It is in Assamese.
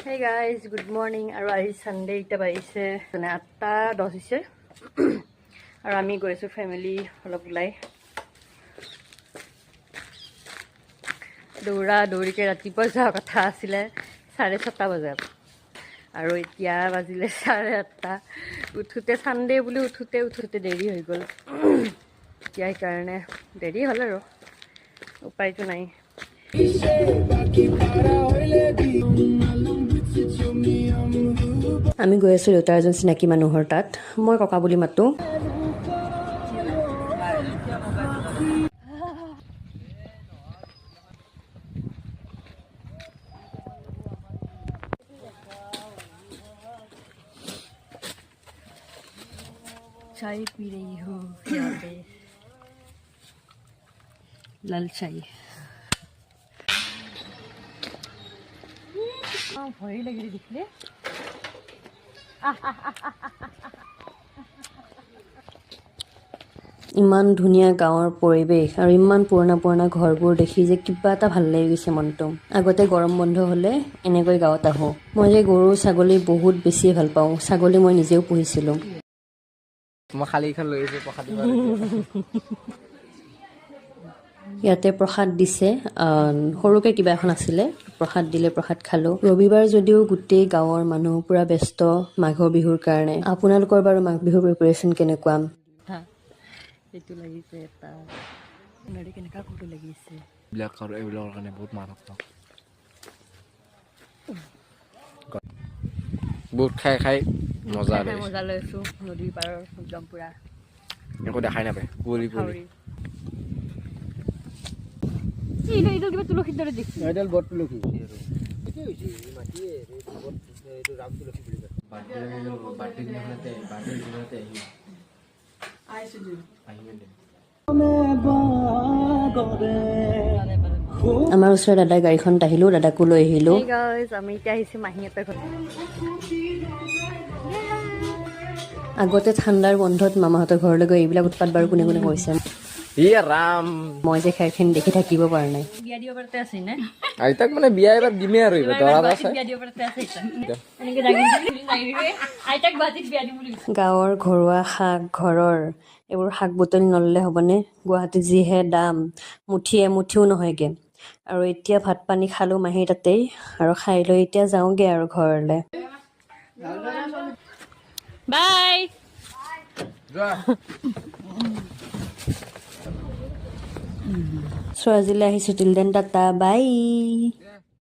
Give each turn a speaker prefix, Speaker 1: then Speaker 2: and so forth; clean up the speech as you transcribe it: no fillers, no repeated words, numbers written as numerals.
Speaker 1: Hey guys, good morning. আৰু আজি সানডে এটা পাইছে মানে 8:10 হৈছে আৰু আমি গৈছো ফ্যামিলি অলপ ওলাই দৌৰিকে ৰাতিপুৱা যোৱা কথা আছিলে 6:30 বজাত আৰু এতিয়া বাজিলে 8:30 উঠোতে সানডে বুলি উঠোতে দেৰি হৈ গ'ল এতিয়া কাৰণে দেৰি হ'ল আৰু উপায়টো নাই আমি গৈ আছো দেউতাৰ এজন চিনাকি মানুহৰ তাত মই ককা বুলি মাতো चाय पी रही हूँ यहाँ पे लाल चाय ভয় লাগিলে দেখিলে ইমান ধুনীয়া গাঁৱৰ পৰিৱেশ আৰু ইমান পুৰণা ঘৰবোৰ দেখি যে কিবা এটা ভাল লাগি গৈছে মনটো আগতে গৰম বন্ধ হ'লে এনেকৈ গাঁৱত আহোঁ মই যে গৰু ছাগলী বহুত বেছি ভাল পাওঁ ছাগলী মই নিজেও পুহিছিলোঁ
Speaker 2: মই খালি এখন লৈ আহিছোঁ প্ৰসাদ দিব
Speaker 1: ইয়াতে প্ৰসাদ দিছে সৰুকৈ কিবা এখন আছিলে প্ৰসাদ দিলে প্ৰসাদ খালোঁ ৰবিবাৰ যদিও গোটেই গাঁৱৰ মানুহ পুৰা ব্যস্ত মাঘৰ বিহুৰ কাৰণে আপোনালোকৰ বাৰু মাঘ বিহুৰ প্ৰিপাৰেশ্যন কেনেকুৱা এইটো লাগিছে এটা কেনেকুৱা ফটো লাগিছে
Speaker 2: এইবিলাকৰ কাৰণে বহুত মাৰাত্মক বহুত খাই মজা
Speaker 1: লৈছোঁ নদীৰ পাৰৰ একদম পুৰা
Speaker 2: একো দেখাই নাপায় কুঁৱলী
Speaker 1: এইডাল কিবা তুলসীৰ দৰে দেখিছে
Speaker 2: এইডাল বৰ তুলসী
Speaker 1: আমাৰ ওচৰত দাদাৰ গাড়ীখনত আহিলোঁ দাদাকো লৈ আহিলোঁ আমি এতিয়া আহিছোঁ মাহীহঁতৰ ঘৰত আগতে ঠাণ্ডাৰ বন্ধত মামাহঁতৰ ঘৰলৈ গৈ এইবিলাক উৎপাত বাৰু কোনে কৰিছে মই যে খেৰখিনি দেখি থাকিব পৰা নাই বিয়া দিব পাৰতে আছে না
Speaker 2: আইতাক মানে বিয়া এবাৰ দিমে আৰু
Speaker 1: গাঁৱৰ ঘৰুৱা শাক ঘৰৰ এইবোৰ শাক বুটলি নললে হ'বনে গুৱাহাটীত যিহে দাম মুঠিও নহয়গে আৰু এতিয়া ভাত পানী খালোঁ মাহীৰ তাতেই আৰু খাই লৈ এতিয়া যাওঁগে আৰু ঘৰলৈ বাই So আজিলৈ আহিছোঁ টিল দেন টাটা বাই